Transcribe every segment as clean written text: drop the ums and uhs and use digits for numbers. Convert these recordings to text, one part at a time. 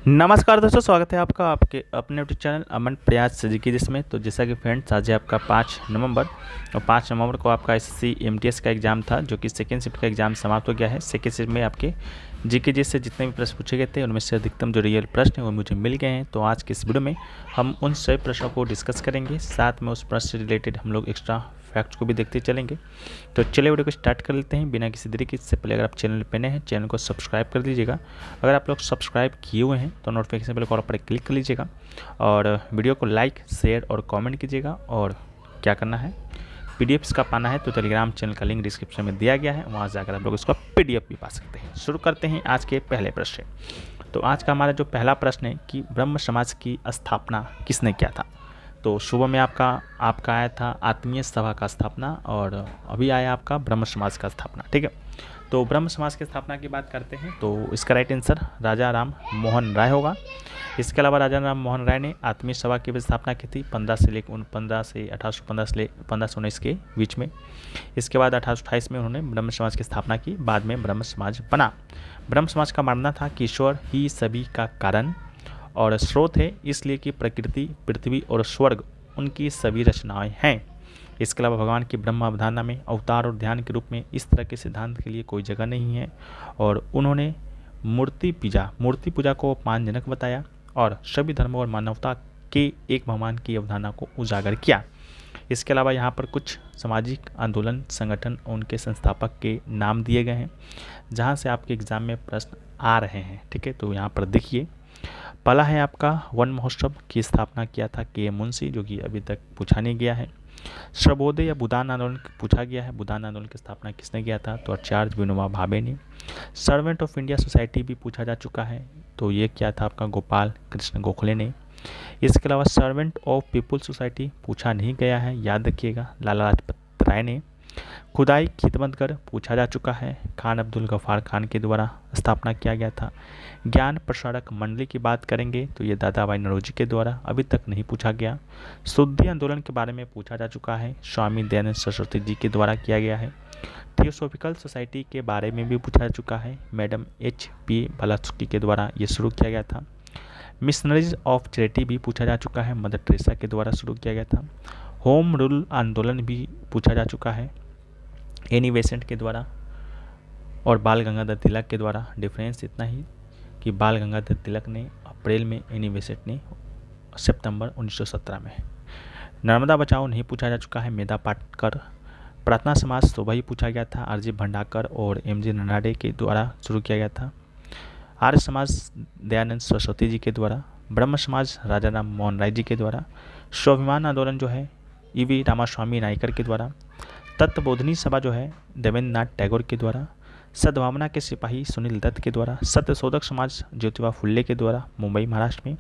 नमस्कार दोस्तों, स्वागत है आपका आपके अपने यूट्यूब चैनल अमन प्रयास जीके जिसमें। तो जैसा कि फ्रेंड्स, आज है आपका 5 नवंबर और 5 नवंबर को आपका एसएससी एमटीएस का एग्ज़ाम था, जो कि सेकेंड शिफ्ट का एग्ज़ाम समाप्त हो गया है। सेकेंड शिफ्ट में आपके जीके जी से जितने भी प्रश्न पूछे गए थे उनमें से अधिकतम जो रियल प्रश्न हैं वो मुझे मिल गए हैं। तो आज के इस वीडियो में हम उन सभी प्रश्नों को डिस्कस करेंगे, साथ में उस प्रश्न से रिलेटेड हम लोग एक्स्ट्रा फैक्ट्स को भी देखते चलेंगे। तो चलिए वीडियो को स्टार्ट कर लेते हैं बिना किसी देरी के। इससे पहले अगर आप चैनल पर नए हैं, चैनल को सब्सक्राइब कर लीजिएगा। अगर आप लोग सब्सक्राइब किए हुए हैं तो नोटिफिकेशन बेल पर क्लिक कर लीजिएगा और वीडियो को लाइक, शेयर और कमेंट कीजिएगा। और क्या करना है, पीडीएफ का पाना है तो टेलीग्राम चैनल का लिंक डिस्क्रिप्शन में दिया गया है, वहाँ जाकर आप लोग इसका पीडीएफ भी पा सकते हैं। शुरू करते हैं आज के पहले प्रश्न से। तो आज का हमारा जो पहला प्रश्न है कि ब्रह्म समाज की स्थापना किसने किया था। तो सुबह में आपका आया था आत्मीय सभा का स्थापना और अभी आया आपका ब्रह्म समाज का स्थापना। ठीक है, तो ब्रह्म समाज की स्थापना की बात करते हैं तो इसका राइट आंसर राजा राम मोहन राय होगा। इसके अलावा राजा राम मोहन राय ने आत्मीय सभा की भी स्थापना की थी 15 से 1815 से 1519 के बीच में। इसके बाद 1828 में उन्होंने ब्रह्म समाज की स्थापना की। बाद में ब्रह्म समाज बना। ब्रह्म समाज का मानना था कि ईश्वर ही सभी का कारण और स्रोत है, इसलिए कि प्रकृति, पृथ्वी और स्वर्ग उनकी सभी रचनाएं हैं। इसके अलावा भगवान की ब्रह्म अवधारणा में अवतार और ध्यान के रूप में इस तरह के सिद्धांत के लिए कोई जगह नहीं है। और उन्होंने मूर्ति पूजा को अपमानजनक बताया और सभी धर्मों और मानवता के एक भगवान की अवधारणा को उजागर किया। इसके अलावा यहाँ पर कुछ सामाजिक आंदोलन संगठन उनके संस्थापक के नाम दिए गए हैं, जहाँ से आपके एग्जाम में प्रश्न आ रहे हैं। ठीक है, तो यहाँ पर देखिए, पहला है आपका वन महोत्सव की स्थापना किया था के मुंशी, जो कि अभी तक पूछा नहीं गया है। सर्वोदय या बुदान आंदोलन पूछा गया है, बुदान आंदोलन की स्थापना किसने किया था, तो आचार्य विनोबा भावे ने। सर्वेंट ऑफ इंडिया सोसाइटी भी पूछा जा चुका है, तो ये क्या था आपका गोपाल कृष्ण गोखले ने। इसके अलावा सर्वेंट ऑफ पीपुल सोसाइटी पूछा नहीं गया है, याद रखिएगा, लाला लाजपत राय ने। खुदाई खिदमतगर पूछा जा चुका है, खान अब्दुल गफ्फार खान के द्वारा स्थापना किया गया था। ज्ञान प्रसारक मंडली की बात करेंगे तो ये दादा भाई नौरोजी के द्वारा अभी तक नहीं पूछा गया। शुद्धि आंदोलन के बारे में पूछा जा चुका है, स्वामी दयानंद सरस्वती जी के द्वारा किया गया है। थियोसॉफिकल सोसाइटी के बारे में भी पूछा जा चुका है, मैडम HP ब्लावत्स्की के द्वारा ये शुरू किया गया था। मिशनरीज ऑफ चैरिटी भी पूछा जा चुका है, मदर टेरेसा के द्वारा शुरू किया गया था। होम रूल आंदोलन भी पूछा जा चुका है, एनी बेसेंट के द्वारा और बाल गंगाधर तिलक के द्वारा। डिफरेंस इतना ही कि बाल गंगाधर तिलक ने अप्रैल में, एनी बेसेंट ने सितंबर 1917 में। नर्मदा बचाओ नहीं पूछा जा चुका है, मेधा पाटकर। प्रार्थना समाज तो वही पूछा गया था, RG भंडाकर और MG ननाडे के द्वारा शुरू किया गया था। आर्य समाज दयानंद सरस्वती जी के द्वारा। ब्रह्म समाज राजा राम मोहन राय जी के द्वारा। स्वाभिमान आंदोलन जो है EV रामास्वामी नायकर के द्वारा। तत्वबोधिनी सभा जो है देवेंद्र नाथ टैगोर के द्वारा। सद्भावना के सिपाही सुनील दत्त के द्वारा। सत्यशोधक समाज ज्योतिबा फुल्ले के द्वारा, मुंबई महाराष्ट्र में।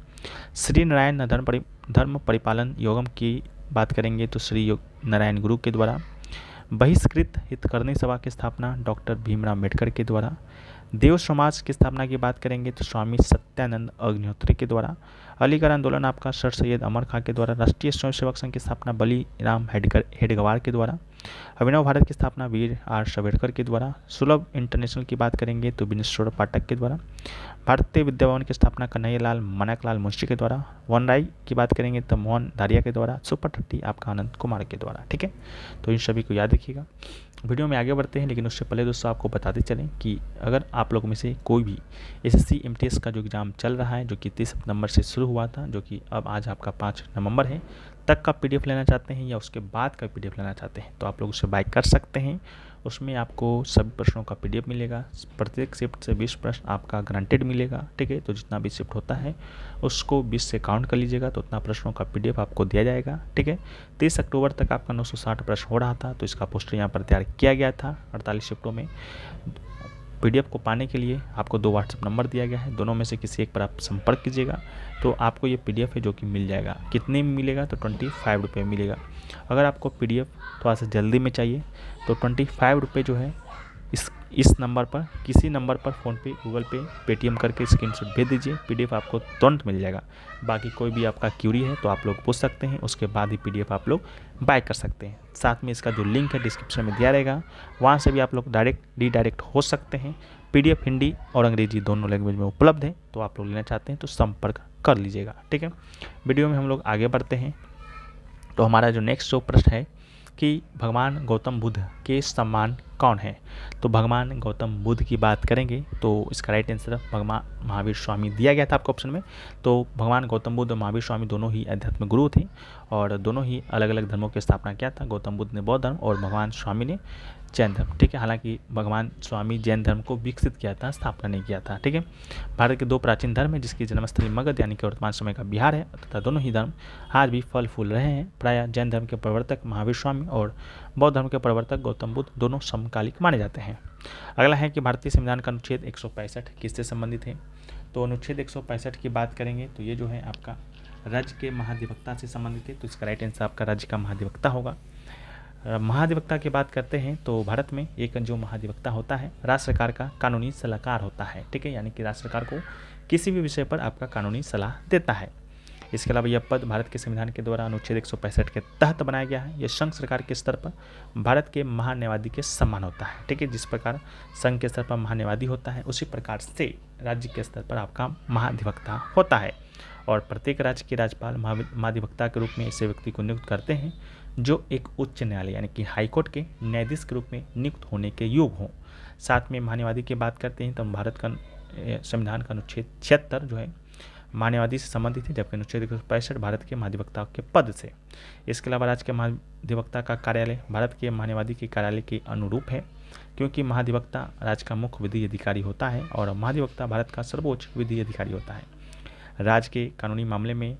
श्री नारायण धर्म परिपालन योगम की बात करेंगे तो श्री नारायण गुरु के द्वारा। बहिष्कृत हितकर्णी सभा की स्थापना डॉक्टर भीमराव अम्बेडकर के द्वारा। देव समाज की स्थापना की बात करेंगे तो स्वामी सत्यानंद अग्निहोत्री के द्वारा। अलीगढ़ आंदोलन आपका सर सैयद अमर खां के द्वारा। राष्ट्रीय स्वयंसेवक संघ की स्थापना बली राम हेडगवार के द्वारा। अभिनव भारत की स्थापना वीर R सावरकर के द्वारा। सुलभ इंटरनेशनल की बात करेंगे तो विनेश्वर पाठक के द्वारा। भारतीय विद्या भवन की स्थापना कन्हैयालाल मनकलाल मुंशी के द्वारा। वनराई की बात करेंगे तो मोहन दारिया के द्वारा। सुपर 30 आपका आनंद कुमार के द्वारा। ठीक है, तो इन सभी को याद रखिएगा। वीडियो में आगे बढ़ते हैं, लेकिन उससे पहले दोस्तों आपको बताते चलें कि अगर आप लोगों में से कोई भी SSC MTS का जो एग्ज़ाम चल रहा है, जो कि 30 नवंबर से शुरू हुआ था, जो कि अब आज आपका 5 नवंबर है, तक का PDF लेना चाहते हैं या उसके बाद का PDF लेना चाहते हैं तो आप लोग उसे बाय कर सकते हैं। उसमें आपको सभी प्रश्नों का PDF मिलेगा। प्रत्येक शिफ्ट से 20 प्रश्न आपका गारंटेड मिलेगा। ठीक है, तो जितना भी शिफ्ट होता है उसको 20 से काउंट कर लीजिएगा, तो उतना प्रश्नों का PDF आपको दिया जाएगा। ठीक है, 30 अक्टूबर तक आपका 960 प्रश्न हो रहा था, तो इसका पोस्टर यहाँ पर तैयार किया गया था 48 शिफ्टों में। PDF को पाने के लिए आपको 2 WhatsApp नंबर दिया गया है, दोनों में से किसी एक पर आप संपर्क कीजिएगा तो आपको ये PDF है जो कि मिल जाएगा। कितने में मिलेगा, तो 25 रुपये मिलेगा। अगर आपको PDF थोड़ा सा जल्दी में चाहिए तो 25 रुपये जो है इस नंबर पर, किसी नंबर पर फ़ोनपे, गूगल पे, पेटीएम करके स्क्रीनशॉट भेज दीजिए, PDF आपको तुरंत मिल जाएगा। बाकी कोई भी आपका क्यूरी है तो आप लोग पूछ सकते हैं, उसके बाद ही PDF आप लोग बाय कर सकते हैं। साथ में इसका जो लिंक है डिस्क्रिप्शन में दिया रहेगा, वहाँ से भी आप लोग डायरेक्ट हो सकते हैं। PDF हिंदी और अंग्रेजी दोनों लैंग्वेज में उपलब्ध है, तो आप लोग लेना चाहते हैं तो संपर्क कर लीजिएगा। ठीक है, वीडियो में हम लोग आगे बढ़ते हैं। तो हमारा जो नेक्स्ट जो प्रश्न है कि भगवान गौतम बुद्ध के समान कौन है। तो भगवान गौतम बुद्ध की बात करेंगे तो इसका राइट आंसर भगवान महावीर स्वामी दिया गया था आपको ऑप्शन में। तो भगवान गौतम बुद्ध और महावीर स्वामी दोनों ही अध्यात्म गुरु थे और दोनों ही अलग अलग धर्मों की स्थापना किया था। गौतम बुद्ध ने बौद्ध धर्म और भगवान स्वामी ने जैन धर्म। ठीक है, हालांकि भगवान स्वामी जैन धर्म को विकसित किया था, स्थापना नहीं किया था। ठीक है, भारत के दो प्राचीन धर्म है जिसकी जन्मस्थली मगध यानी कि वर्तमान समय का बिहार है तथा दोनों ही धर्म आज भी फल फूल रहे हैं। प्रायः जैन धर्म के प्रवर्तक महावीर स्वामी और बौद्ध धर्म के प्रवर्तक गौतम बुद्ध दोनों समकालिक माने जाते हैं। अगला है कि भारतीय संविधान का अनुच्छेद 165 किससे संबंधित है। तो अनुच्छेद 165 की बात करेंगे तो ये जो है आपका राज्य के महाधिवक्ता से संबंधित है, तो इसका राइट आंसर आपका राज्य का महाधिवक्ता होगा। महाधिवक्ता की बात करते हैं तो भारत में एक जो महाधिवक्ता होता है राज्य सरकार का कानूनी सलाहकार होता है। ठीक है, यानी कि राज्य सरकार को किसी भी विषय पर आपका कानूनी सलाह देता है। इसके अलावा यह पद भारत के संविधान के द्वारा अनुच्छेद 165 के तहत बनाया गया है। यह संघ सरकार के स्तर पर भारत के महान्यायवादी के समान होता है। ठीक है, जिस प्रकार संघ के स्तर पर महान्यायवादी होता है उसी प्रकार से राज्य के स्तर पर आपका महाधिवक्ता होता है और प्रत्येक राज्य के राज्यपाल महाधिवक्ता के रूप में ऐसे व्यक्ति को नियुक्त करते हैं जो एक उच्च न्यायालय यानी कि हाईकोर्ट के न्यायाधीश के रूप में नियुक्त होने के योग्य हों। साथ में महान्यायवादी की बात करते हैं तो भारत का संविधान का अनुच्छेद 76 जो है महान्यायवादी से संबंधित है, जबकि अनुच्छेद 165 भारत के महाधिवक्ता के पद से। इसके अलावा राज्य के महाधिवक्ता का कार्यालय भारत के महान्यायवादी के कार्यालय के अनुरूप है, क्योंकि महाधिवक्ता राज्य का मुख्य विधि अधिकारी होता है और महाधिवक्ता भारत का सर्वोच्च विधि अधिकारी होता है। राज्य के कानूनी मामले में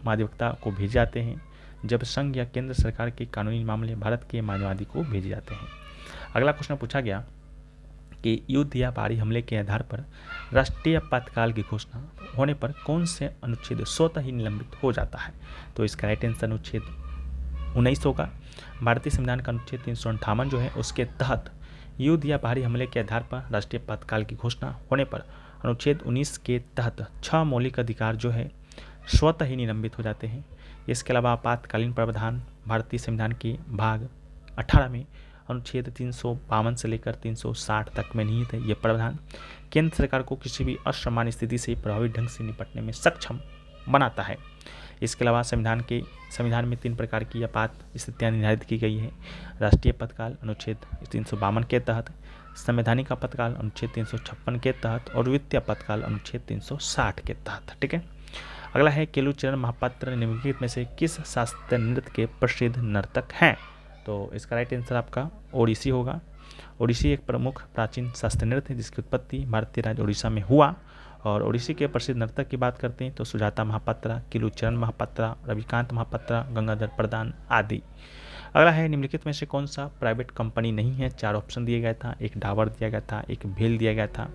महाधिवक्ता को भेजे जाते हैं, जब संघ या केंद्र सरकार के कानूनी मामले भारत के महान्यायवादी को भेजे जाते हैं। अगला क्वेश्चन पूछा गया कि युद्ध या बाहरी हमले के आधार पर राष्ट्रीय आपातकाल की घोषणा होने पर कौन से अनुच्छेद स्वतः ही निलंबित हो जाता है। तो इसका राइट आंसर अनुच्छेद 19 होगा। भारतीय संविधान का अनुच्छेद 358 जो है उसके तहत युद्ध या बाहरी हमले के आधार पर राष्ट्रीय आपातकाल की घोषणा होने पर अनुच्छेद 19 के तहत 6 मौलिक अधिकार जो है स्वतः ही निलंबित हो जाते हैं। इसके अलावा आपातकालीन प्रावधान भारतीय संविधान के भाग 18 में अनुच्छेद 352 से लेकर 360 तक में निहित है। यह प्रावधान केंद्र सरकार को किसी भी असामान्य स्थिति से प्रभावी ढंग से निपटने में सक्षम बनाता है। इसके अलावा संविधान में 3 प्रकार की आपात स्थितियाँ निर्धारित की गई है। राष्ट्रीय आपातकाल अनुच्छेद 352 के तहत, संवैधानिक आपातकाल अनुच्छेद 356 के तहत और वित्तीय आपातकाल अनुच्छेद 360 के तहत। ठीक है, अगला है केलुचरण महापात्र निम्नलिखित में से किस शास्त्रीय नृत्य के प्रसिद्ध नर्तक हैं। तो इसका राइट आंसर आपका ओडिसी होगा। ओडिसी एक प्रमुख प्राचीन शास्त्रीय नृत्य है जिसकी उत्पत्ति भारतीय राज्य उड़ीसा में हुआ और ओडिसी के प्रसिद्ध नर्तक की बात करते हैं तो सुजाता महापात्रा, केलुचरण महापात्रा, रविकांत महापात्रा, गंगाधर प्रधान आदि। अगला है निम्नलिखित में से कौन सा प्राइवेट कंपनी नहीं है। 4 ऑप्शन दिया गया था, एक डाबर दिया गया था, एक भेल दिया गया था,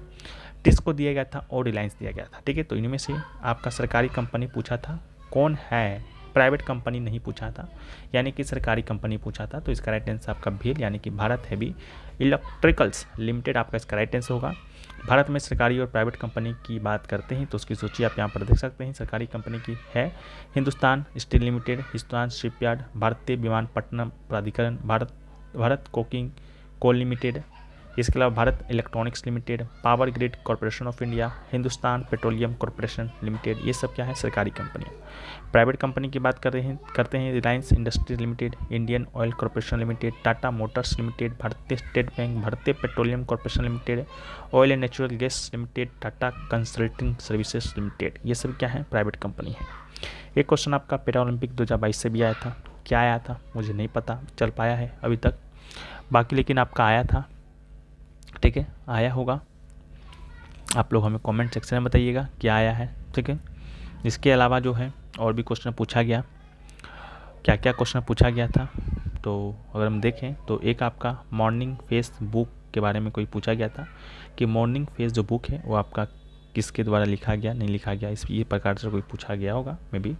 टिस्को दिया गया था और रिलायंस दिया गया था। ठीक है, तो इनमें से आपका सरकारी कंपनी पूछा था, कौन है प्राइवेट कंपनी नहीं पूछा था, यानी कि सरकारी कंपनी पूछा था। तो इसका राइट आंसर आपका भेल यानी कि भारत हैवी इलेक्ट्रिकल्स लिमिटेड आपका इसका राइट आंसर होगा। भारत में सरकारी और प्राइवेट कंपनी की बात करते हैं तो उसकी सूची आप यहाँ पर देख सकते हैं। सरकारी कंपनी की है Hindustan steel limited, Hindustan shipyard, भारतीय विमानपत्तनम प्राधिकरण, भारत कोकिंग कोल लिमिटेड, इसके अलावा Bharat electronics limited, power grid corporation of India, Hindustan petroleum corporation limited, ये सब क्या है सरकारी कंपनियाँ। प्राइवेट कंपनी की बात करते हैं Reliance industries limited, Indian oil corporation limited, Tata Motors limited, भारतीय स्टेट बैंक, भारतीय petroleum corporation limited, oil and natural gas limited, Tata consulting services limited, ये सब क्या है प्राइवेट कंपनी है। एक क्वेश्चन आपका पैरा ओलंपिक 2022 से भी आया था, क्या आया था मुझे नहीं पता चल पाया है अभी तक, बाकी लेकिन आपका आया था। ठीक है, आया होगा, आप लोग हमें कमेंट सेक्शन में बताइएगा क्या आया है। ठीक है, इसके अलावा जो है और भी क्वेश्चन पूछा गया, क्या क्या क्वेश्चन पूछा गया था। तो अगर हम देखें तो एक आपका मॉर्निंग फेस बुक के बारे में कोई पूछा गया था कि मॉर्निंग फेस जो बुक है वो आपका किसके द्वारा लिखा गया, नहीं लिखा गया, इस ये प्रकार से कोई पूछा गया होगा मे बी।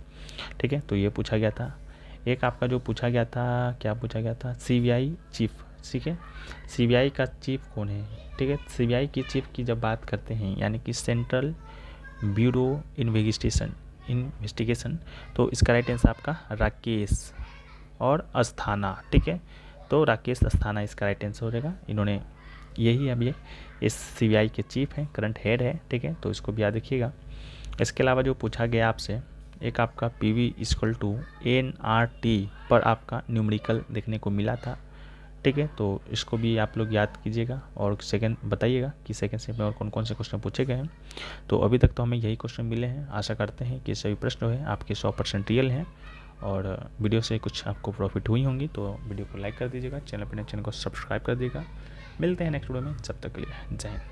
ठीक है, तो ये पूछा गया था। एक आपका जो पूछा गया था, क्या पूछा गया था, CBI चीफ। ठीक है, CBI का चीफ कौन है। ठीक है, CBI की चीफ की जब बात करते हैं यानी कि सेंट्रल ब्यूरो इन्वेस्टिगेशन, तो इसका राइट आंसर आपका राकेश और अस्थाना। ठीक है, तो राकेश अस्थाना इसका राइट आंसर हो जाएगा। इन्होंने यही अब ये इस CBI के चीफ हैं, करंट हेड है, ठीक है, तो इसको भी याद रखिएगा। इसके अलावा जो पूछा गया आपसे, एक आपका PV = nRT पर आपका न्यूमेरिकल देखने को मिला था, ठीक है, तो इसको भी आप लोग याद कीजिएगा और सेकंड बताइएगा कि सेकंड शिफ्ट में और कौन कौन से क्वेश्चन पूछे गए हैं। तो अभी तक तो हमें यही क्वेश्चन मिले हैं। आशा करते हैं कि सभी प्रश्न है आपके 100% रियल हैं और वीडियो से कुछ आपको प्रॉफिट हुई होंगी। तो वीडियो को लाइक कर दीजिएगा, चैनल को सब्सक्राइब कर दीजिएगा। मिलते हैं नेक्स्ट वीडियो में, जब तक के लिए जय हिंद।